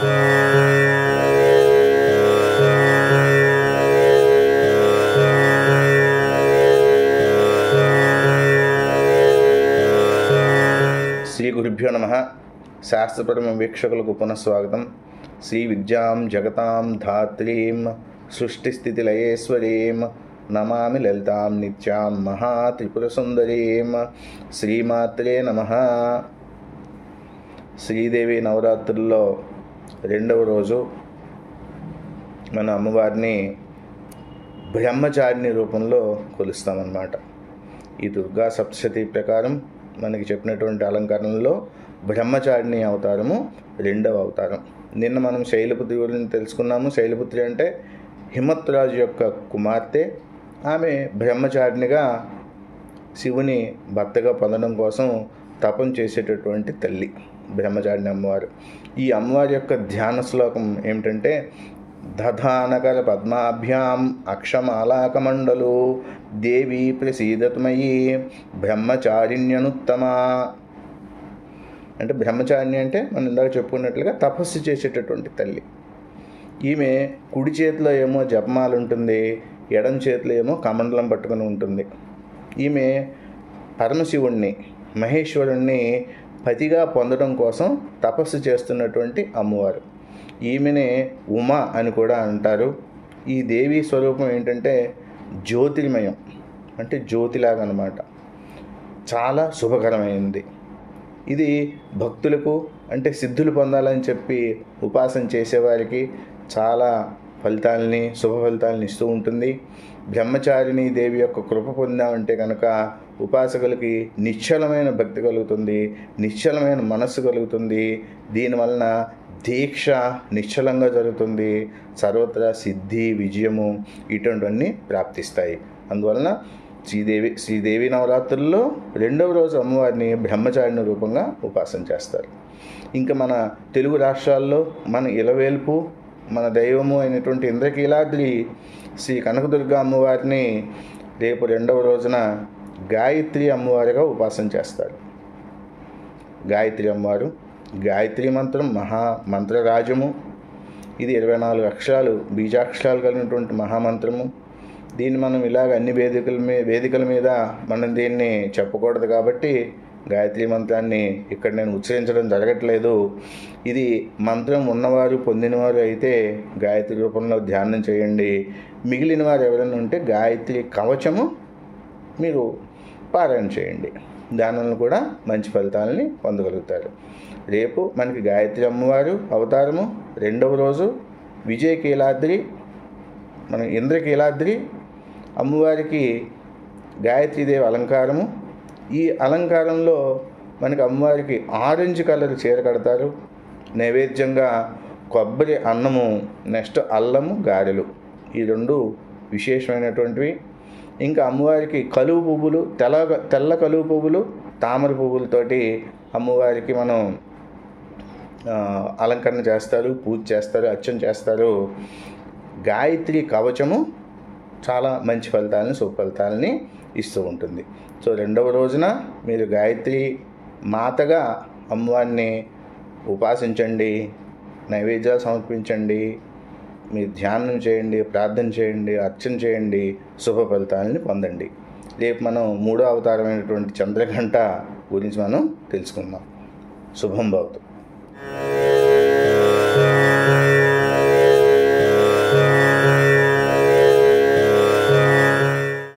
శ్రీ గురుభ్యో నమః. శాస్త్రపరమ వీక్షకులకు పునఃస్వాగతం. శ్రీ విద్యాం జగతాం ధాత్రీం సృష్టిస్థితిలయేశ్వరీం నమామి లలితాం నిత్యాం మహాత్రిపురసుందరీం. శ్రీమాత్రే నమః. శ్రీదేవి నవరాత్రుల్లో రెండవ రోజు మన అమ్మవారిని బ్రహ్మచారిణి రూపంలో కొలుస్తామన్నమాట. ఈ దుర్గా సప్తశతి ప్రకారం మనకి చెప్పినటువంటి అలంకరణలో బ్రహ్మచారిణి అవతారము రెండవ అవతారం. నిన్న మనం శైలపుత్రి గురించి తెలుసుకున్నాము. శైలపుత్రి అంటే హిమత్రాజు యొక్క కుమార్తె. ఆమె బ్రహ్మచారిణిగా శివుని భర్తగా పొందడం కోసం తపం చేసేటటువంటి తల్లి బ్రహ్మచారిణి అమ్మవారు. ఈ అమ్మవారి యొక్క ధ్యాన శ్లోకం ఏమిటంటే, దధానకర పద్మాభ్యాం అక్షమాలాకమండలు దేవి ప్రసీదత్మయీ బ్రహ్మచారిణ్యనుత్తమ. అంటే బ్రహ్మచారిణి అంటే మనం ఇందాక చెప్పుకున్నట్లుగా తపస్సు చేసేటటువంటి తల్లి. ఈమె కుడి చేతిలో ఏమో జపమాల ఉంటుంది, ఎడం చేతిలో ఏమో కమండలం పట్టుకుని ఉంటుంది. ఈమె పరమశివుణ్ణి మహేశ్వరుణ్ణి పతిగా పొందడం కోసం తపస్సు చేస్తున్నటువంటి అమ్మవారు. ఈమెనే ఉమ అని కూడా అంటారు. ఈ దేవి స్వరూపం ఏంటంటే జ్యోతిర్మయం, అంటే జ్యోతిలాగా అన్నమాట. చాలా శుభకరమైనది. ఇది భక్తులకు, అంటే సిద్ధులు పొందాలని చెప్పి ఉపాసన చేసేవారికి చాలా ఫలితాలని, శుభ ఫలితాలను ఇస్తూ ఉంటుంది. బ్రహ్మచారిణి దేవి యొక్క కృప పొందామంటే కనుక ఉపాసకులకి నిశ్చలమైన భక్తి కలుగుతుంది, నిశ్చలమైన మనస్సు కలుగుతుంది. దీనివలన దీక్ష నిశ్చలంగా జరుగుతుంది, సర్వత్రా సిద్ధి, విజయము ఇటువంటివన్నీ ప్రాప్తిస్తాయి. అందువలన శ్రీదేవి నవరాత్రుల్లో రెండవ రోజు అమ్మవారిని బ్రహ్మచారిణి రూపంగా ఉపాసన చేస్తారు. ఇంకా మన తెలుగు రాష్ట్రాల్లో మన ఇలవేల్పు, మన దైవము అయినటువంటి ఇంద్రకీలాద్రి శ్రీ కనకదుర్గ అమ్మవారిని రేపు రెండవ రోజున గాయత్రి అమ్మవారిగా ఉపాసన చేస్తారు. గాయత్రి అమ్మవారు, గాయత్రి మంత్రం మహామంత్రరాజము. ఇది 24 అక్షరాలు, బీజాక్షరాలు కలిగినటువంటి మహామంత్రము. దీన్ని మనం ఇలాగ అన్ని వేదికల మీద మనం దీన్ని చెప్పకూడదు కాబట్టి గాయత్రి మంత్రాన్ని ఇక్కడ నేను ఉచ్చరించడం జరగట్లేదు. ఇది మంత్రం ఉన్నవారు, పొందినవారు అయితే గాయత్రి రూపంలో ధ్యానం చేయండి. మిగిలిన వారు ఎవరైనా ఉంటే గాయత్రి కవచము మీరు పారాయణ చేయండి. దానివల్ల కూడా మంచి ఫలితాలని పొందగలుగుతారు. రేపు మనకి గాయత్రి అమ్మవారు అవతారము రెండవ రోజు. విజయకీలాద్రి, మన ఇంద్రకీలాద్రి అమ్మవారికి గాయత్రీదేవి అలంకారము. ఈ అలంకారంలో మనకి అమ్మవారికి ఆరెంజ్ కలర్ చీర కడతారు. నైవేద్యంగా కొబ్బరి అన్నము, నెక్స్ట్ అల్లము, గారెలు, ఈ రెండు విశేషమైనటువంటివి. ఇంకా అమ్మవారికి కలువ పువ్వులు, తెల్ల కలువ పువ్వులు, తామర పువ్వులతోటి అమ్మవారికి మనం అలంకరణ చేస్తారు, పూజ చేస్తారు, అర్చన చేస్తారు. గాయత్రి కవచము చాలా మంచి ఫలితాలని, సుఫలితాలని ఇస్తూ ఉంటుంది. సో రెండవ రోజున మీరు గాయత్రి మాతగా అమ్మవారిని ఉపాసించండి, నైవేద్యాలు సమర్పించండి, మీరు ధ్యానం చేయండి, ప్రార్థన చేయండి, అర్చన చేయండి, శుభ ఫలితాలని పొందండి. రేపు మనం మూడో అవతారమైనటువంటి చంద్రఘంట గురించి మనం తెలుసుకుందాం. శుభం భవతు.